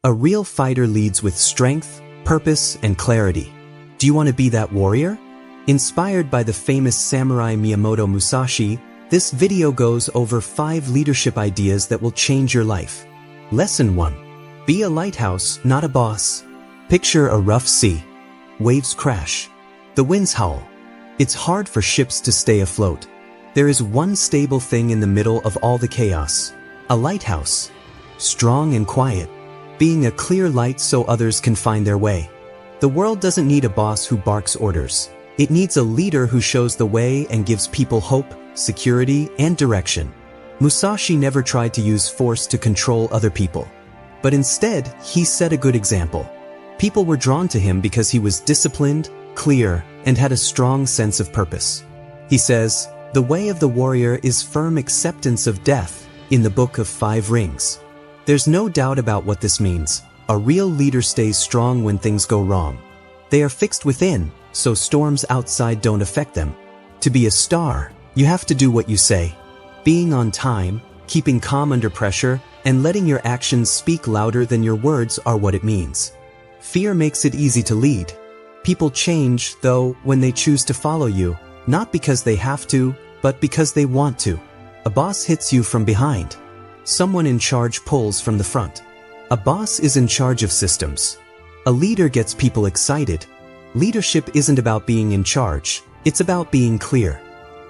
A real fighter leads with strength, purpose, and clarity. Do you want to be that warrior? Inspired by the famous samurai Miyamoto Musashi, this video goes over 5 leadership ideas that will change your life. Lesson 1. Be a lighthouse, not a boss. Picture a rough sea. Waves crash. The winds howl. It's hard for ships to stay afloat. There is one stable thing in the middle of all the chaos. A lighthouse. Strong and quiet. Being a clear light so others can find their way. The world doesn't need a boss who barks orders. It needs a leader who shows the way and gives people hope, security, and direction. Musashi never tried to use force to control other people. But instead, he set a good example. People were drawn to him because he was disciplined, clear, and had a strong sense of purpose. He says, "The way of the warrior is firm acceptance of death," in the Book of 5 Rings. There's no doubt about what this means. A real leader stays strong when things go wrong. They are fixed within, so storms outside don't affect them. To be a star, you have to do what you say. Being on time, keeping calm under pressure, and letting your actions speak louder than your words are what it means. Fear makes it easy to lead. People change, though, when they choose to follow you, not because they have to, but because they want to. A boss hits you from behind. Someone in charge pulls from the front. A boss is in charge of systems. A leader gets people excited. Leadership isn't about being in charge, it's about being clear.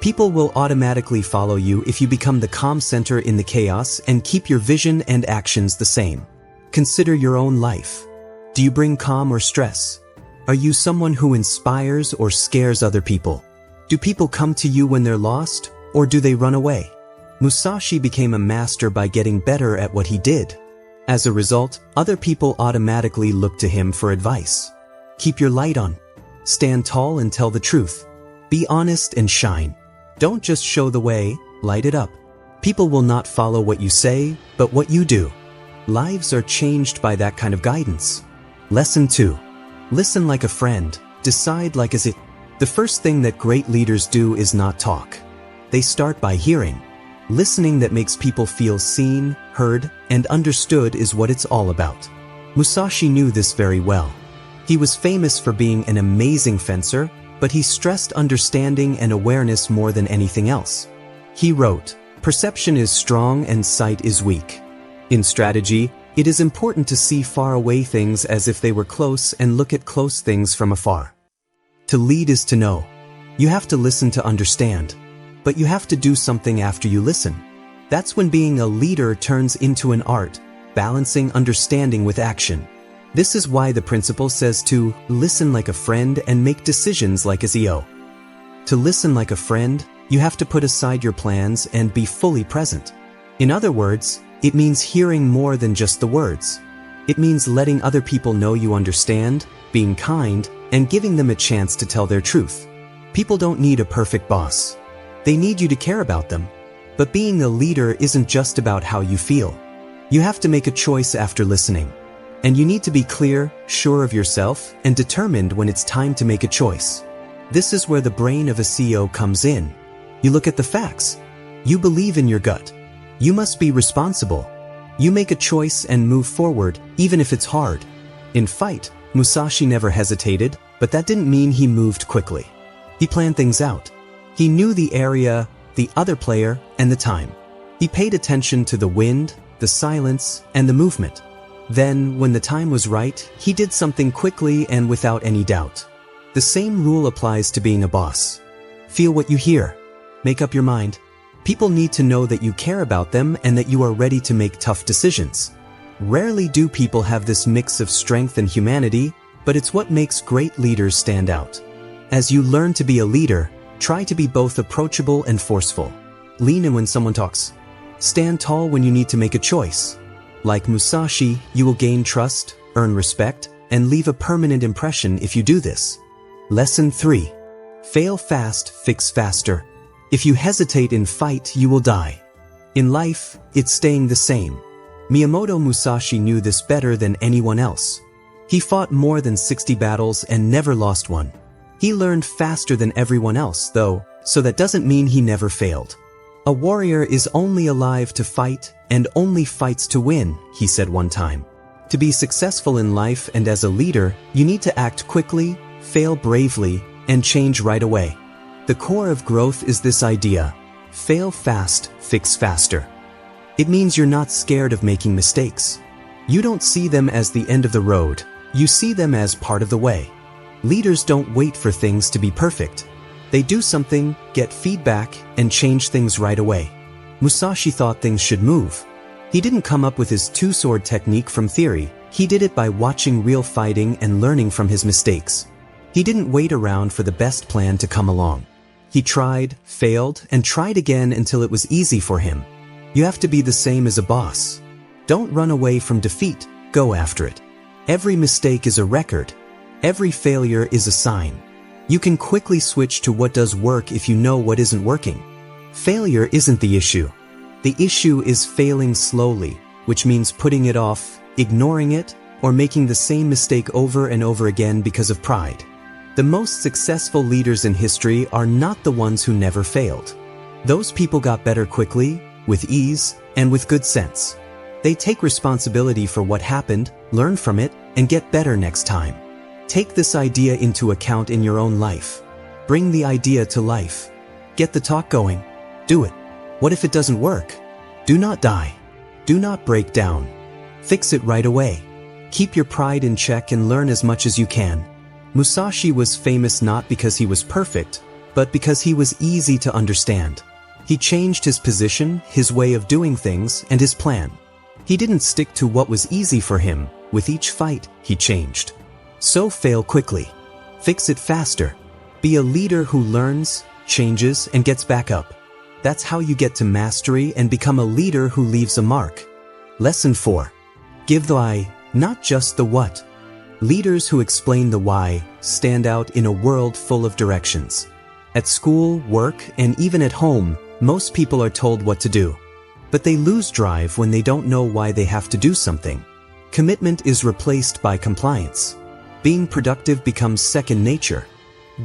People will automatically follow you if you become the calm center in the chaos and keep your vision and actions the same. Consider your own life. Do you bring calm or stress? Are you someone who inspires or scares other people? Do people come to you when they're lost, or do they run away? Musashi became a master by getting better at what he did. As a result, other people automatically look to him for advice. Keep your light on. Stand tall and tell the truth. Be honest and shine. Don't just show the way, light it up. People will not follow what you say, but what you do. Lives are changed by that kind of guidance. Lesson 2. Listen like a friend. Decide like as it. The first thing that great leaders do is not talk. They start by hearing. Listening that makes people feel seen, heard, and understood is what it's all about. Musashi knew this very well. He was famous for being an amazing fencer, but he stressed understanding and awareness more than anything else. He wrote, "Perception is strong and sight is weak." In strategy, it is important to see far away things as if they were close and look at close things from afar. To lead is to know. You have to listen to understand. But you have to do something after you listen. That's when being a leader turns into an art, balancing understanding with action. This is why the principle says to listen like a friend and make decisions like a CEO. To listen like a friend, you have to put aside your plans and be fully present. In other words, it means hearing more than just the words. It means letting other people know you understand, being kind, and giving them a chance to tell their truth. People don't need a perfect boss. They need you to care about them. But being a leader isn't just about how you feel. You have to make a choice after listening. And you need to be clear, sure of yourself, and determined when it's time to make a choice. This is where the brain of a CEO comes in. You look at the facts. You believe in your gut. You must be responsible. You make a choice and move forward, even if it's hard. In fight, Musashi never hesitated, but that didn't mean he moved quickly. He planned things out. He knew the area, the other player, and the time. He paid attention to the wind, the silence, and the movement. Then, when the time was right, he did something quickly and without any doubt. The same rule applies to being a boss. Feel what you hear. Make up your mind. People need to know that you care about them and that you are ready to make tough decisions. Rarely do people have this mix of strength and humanity, but it's what makes great leaders stand out. As you learn to be a leader, try to be both approachable and forceful. Lean in when someone talks. Stand tall when you need to make a choice. Like Musashi, you will gain trust, earn respect, and leave a permanent impression if you do this. Lesson 3. Fail fast, fix faster. If you hesitate in fight, you will die. In life, it's staying the same. Miyamoto Musashi knew this better than anyone else. He fought more than 60 battles and never lost one. He learned faster than everyone else, though, so that doesn't mean he never failed. A warrior is only alive to fight and only fights to win, he said one time. To be successful in life and as a leader, you need to act quickly, fail bravely, and change right away. The core of growth is this idea: fail fast, fix faster. It means you're not scared of making mistakes. You don't see them as the end of the road, you see them as part of the way. Leaders don't wait for things to be perfect. They do something, get feedback, and change things right away. Musashi thought things should move. He didn't come up with his two-sword technique from theory, he did it by watching real fighting and learning from his mistakes. He didn't wait around for the best plan to come along. He tried, failed, and tried again until it was easy for him. You have to be the same as a boss. Don't run away from defeat, go after it. Every mistake is a record. Every failure is a sign. You can quickly switch to what does work if you know what isn't working. Failure isn't the issue. The issue is failing slowly, which means putting it off, ignoring it, or making the same mistake over and over again because of pride. The most successful leaders in history are not the ones who never failed. Those people got better quickly, with ease, and with good sense. They take responsibility for what happened, learn from it, and get better next time. Take this idea into account in your own life. Bring the idea to life. Get the talk going. Do it. What if it doesn't work? Do not die. Do not break down. Fix it right away. Keep your pride in check and learn as much as you can. Musashi was famous not because he was perfect, but because he was easy to understand. He changed his position, his way of doing things, and his plan. He didn't stick to what was easy for him. With each fight, he changed. So fail quickly. Fix it faster. Be a leader who learns, changes, and gets back up. That's how you get to mastery and become a leader who leaves a mark. Lesson 4. Give the why, not just the what. Leaders who explain the why stand out in a world full of directions. At school, work, and even at home, most people are told what to do. But they lose drive when they don't know why they have to do something. Commitment is replaced by compliance. Being productive becomes second nature.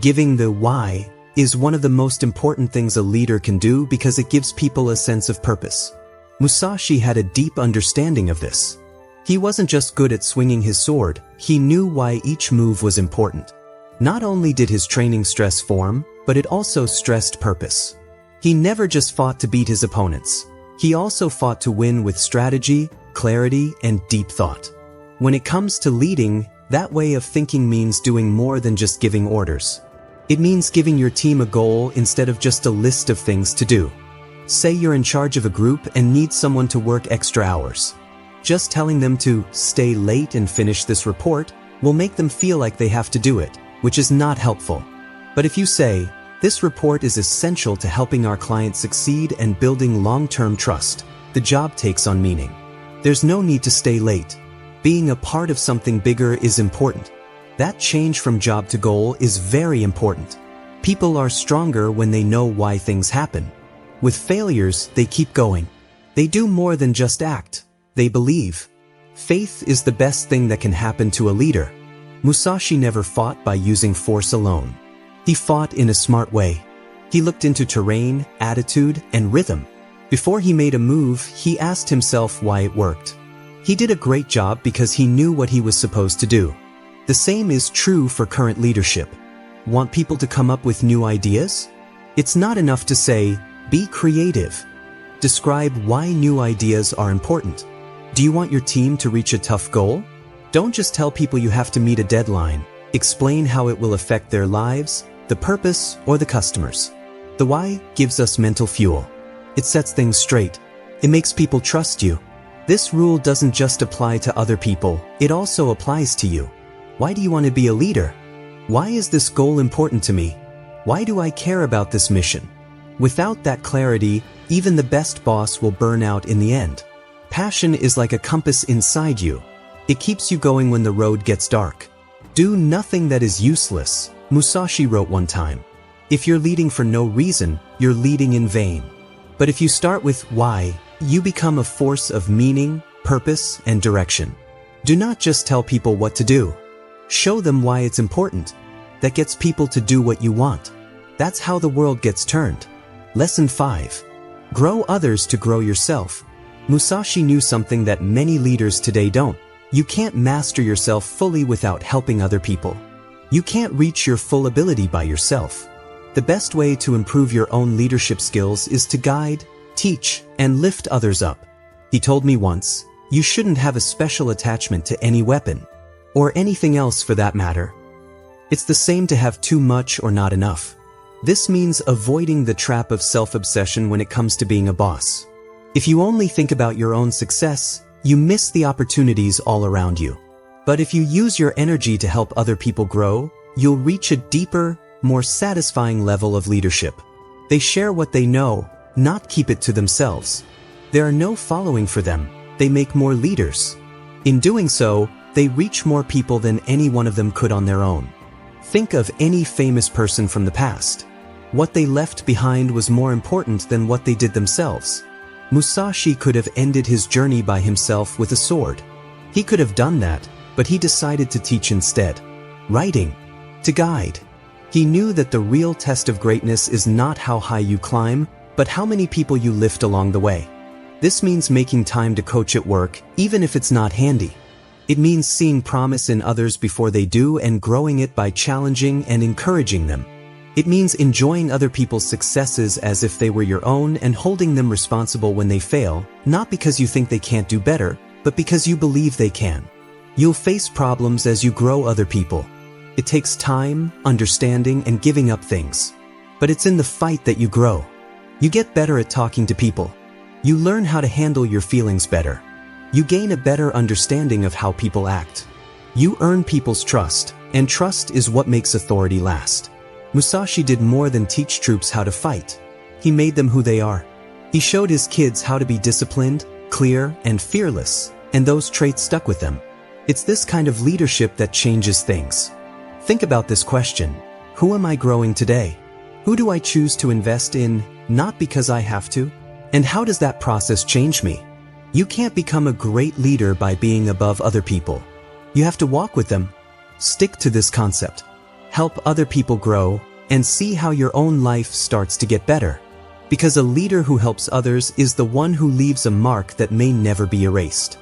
Giving the why is one of the most important things a leader can do because it gives people a sense of purpose. Musashi had a deep understanding of this. He wasn't just good at swinging his sword, he knew why each move was important. Not only did his training stress form, but it also stressed purpose. He never just fought to beat his opponents. He also fought to win with strategy, clarity, and deep thought. When it comes to leading, that way of thinking means doing more than just giving orders. It means giving your team a goal instead of just a list of things to do. Say you're in charge of a group and need someone to work extra hours. Just telling them to stay late and finish this report will make them feel like they have to do it, which is not helpful. But if you say, this report is essential to helping our clients succeed and building long-term trust, the job takes on meaning. There's no need to stay late. Being a part of something bigger is important. That change from job to goal is very important. People are stronger when they know why things happen. With failures, they keep going. They do more than just act. They believe. Faith is the best thing that can happen to a leader. Musashi never fought by using force alone. He fought in a smart way. He looked into terrain, attitude, and rhythm. Before he made a move, he asked himself why it worked. He did a great job because he knew what he was supposed to do. The same is true for current leadership. Want people to come up with new ideas? It's not enough to say, be creative. Describe why new ideas are important. Do you want your team to reach a tough goal? Don't just tell people you have to meet a deadline. Explain how it will affect their lives, the purpose, or the customers. The why gives us mental fuel. It sets things straight. It makes people trust you. This rule doesn't just apply to other people, it also applies to you. Why do you want to be a leader? Why is this goal important to me? Why do I care about this mission? Without that clarity, even the best boss will burn out in the end. Passion is like a compass inside you. It keeps you going when the road gets dark. Do nothing that is useless, Musashi wrote one time. If you're leading for no reason, you're leading in vain. But if you start with why, you become a force of meaning, purpose, and direction. Do not just tell people what to do. Show them why it's important. That gets people to do what you want. That's how the world gets turned. Lesson 5. Grow others to grow yourself. Musashi knew something that many leaders today don't. You can't master yourself fully without helping other people. You can't reach your full ability by yourself. The best way to improve your own leadership skills is to guide, teach, and lift others up. He told me once, you shouldn't have a special attachment to any weapon, or anything else for that matter. It's the same to have too much or not enough. This means avoiding the trap of self-obsession when it comes to being a boss. If you only think about your own success, you miss the opportunities all around you. But if you use your energy to help other people grow, you'll reach a deeper, more satisfying level of leadership. They share what they know, not keep it to themselves. There are no following for them. They make more leaders. In doing so, they reach more people than any one of them could on their own. Think of any famous person from the past. What they left behind was more important than what they did themselves. Musashi could have ended his journey by himself with a sword. He could have done that, but he decided to teach instead. Writing. To guide. He knew that the real test of greatness is not how high you climb, but how many people you lift along the way. This means making time to coach at work, even if it's not handy. It means seeing promise in others before they do and growing it by challenging and encouraging them. It means enjoying other people's successes as if they were your own and holding them responsible when they fail, not because you think they can't do better, but because you believe they can. You'll face problems as you grow other people. It takes time, understanding, and giving up things. But it's in the fight that you grow. You get better at talking to people. You learn how to handle your feelings better. You gain a better understanding of how people act. You earn people's trust, and trust is what makes authority last. Musashi did more than teach troops how to fight. He made them who they are. He showed his kids how to be disciplined, clear, and fearless, and those traits stuck with them. It's this kind of leadership that changes things. Think about this question. Who am I growing today? Who do I choose to invest in, not because I have to? And how does that process change me? You can't become a great leader by being above other people. You have to walk with them. Stick to this concept. Help other people grow, and see how your own life starts to get better. Because a leader who helps others is the one who leaves a mark that may never be erased.